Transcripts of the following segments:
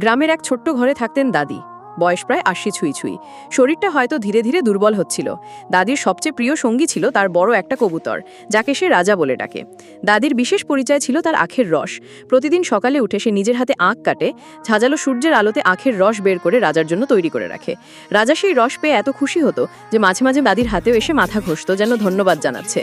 গ্রামের এক ছোট্ট ঘরে থাকতেন দাদি। বয়স প্রায় ৮০ ছুঁই ছুঁই। শরীরটা হয়তো ধীরে ধীরে দুর্বল হচ্ছিল। দাদির সবচেয়ে প্রিয় সঙ্গী ছিল তার বড় একটা কবুতর, যাকে সে রাজা বলে ডাকে। দাদির বিশেষ পরিচয় ছিল তার আখের রস। প্রতিদিন সকালে উঠে সে নিজের হাতে আখ কাটে, ঝাঁঝালো সূর্যের আলোতে আখের রস বের করে রাজার জন্য তৈরি করে রাখে। রাজা সেই রস পেয়ে এত খুশি হতো যে মাঝে মাঝে দাদির হাতেও এসে মাথা ঘষত, যেন ধন্যবাদ জানাচ্ছে।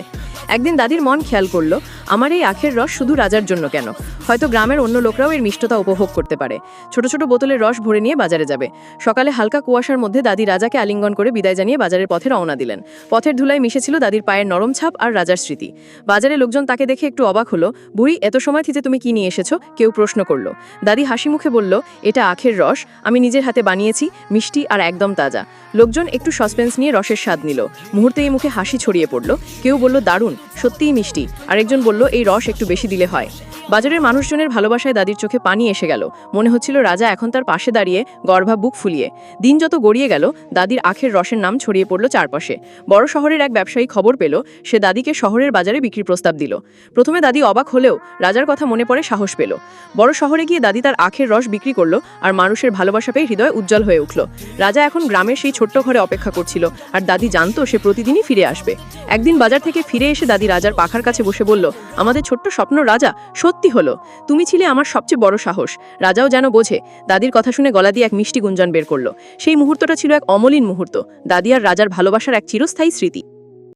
একদিন দাদির মন খেয়াল করলো, আমার এই আখের রস শুধু রাজার জন্য কেন, হয়তো গ্রামের অন্য লোকরাও এর মিষ্টতা উপভোগ করতে পারে। ছোট ছোট বোতলের রস ভরে নিয়ে বাজারে যাবে। সকালে হালকা কুয়াশার মধ্যে দাদি রাজাকে আলিঙ্গন করে বিদায় জানিয়ে বাজারের পথে রওনা দিলেন। পথের ধুলায় মিশেছিল দাদির পায়ের নরম ছাপ আর রাজার স্মৃতি। বাজারে লোকজন তাকে দেখে একটু অবাক হলো। বুড়ি, এত সময় থেকে তুমি কি নিয়ে এসেছো? কেউ প্রশ্ন করলো। দাদি হাসি মুখে বলল, এটা আখের রস, আমি নিজের হাতে বানিয়েছি, মিষ্টি আর একদম তাজা। লোকজন একটু সাসপেন্স নিয়ে রসের স্বাদ নিল। মুহূর্তেই মুখে হাসি ছড়িয়ে পড়ল। কেউ বলল, দারুণ, সত্যিই মিষ্টি। আরেকজন বলল, এই রস একটু বেশি দিলে হয়। বাজারের মানুষজনের ভালোবাসায় দাদির চোখে পানি এসে গেল। মনে হচ্ছিল রাজা এখন তার পাশে দাঁড়িয়ে, গর্ভা বুক ফুলিয়ে। দিন যত গড়িয়ে গেল, দাদির আখের রসের নাম ছড়িয়ে পড়ল চারপাশে। বড় শহরের এক ব্যবসায়ী খবর পেল, সে দাদিকে শহরের বাজারে বিক্রির প্রস্তাব দিল। প্রথমে দাদি অবাক হলেও রাজার কথা মনে পড়ে সাহস পেল। বড় শহরে গিয়ে দাদি তার আখের রস বিক্রি করলো, আর মানুষের ভালোবাসা পেয়ে হৃদয় উজ্জ্বল হয়ে উঠল। রাজা এখন গ্রামের সেই ছোট্ট ঘরে অপেক্ষা করছিল, আর দাদি জানতো সে প্রতিদিনই ফিরে আসবে। একদিন বাজার থেকে ফিরে এসে দাদি রাজার পাখার কাছে বসে বলল, আমাদের ছোট্ট স্বপ্ন রাজা সত্যি হলো, তুমি ছিলে আমার সবচেয়ে বড় সাহস। রাজাও যেন বোঝে। দাদির কথা শুনে গলা দিয়ে এক মিষ্টি গুঞ্জন বের করলো। সেই মুহূর্তটা ছিল এক অমলিন মুহূর্ত, দাদি আর রাজার ভালোবাসার এক চিরস্থায়ী স্মৃতি।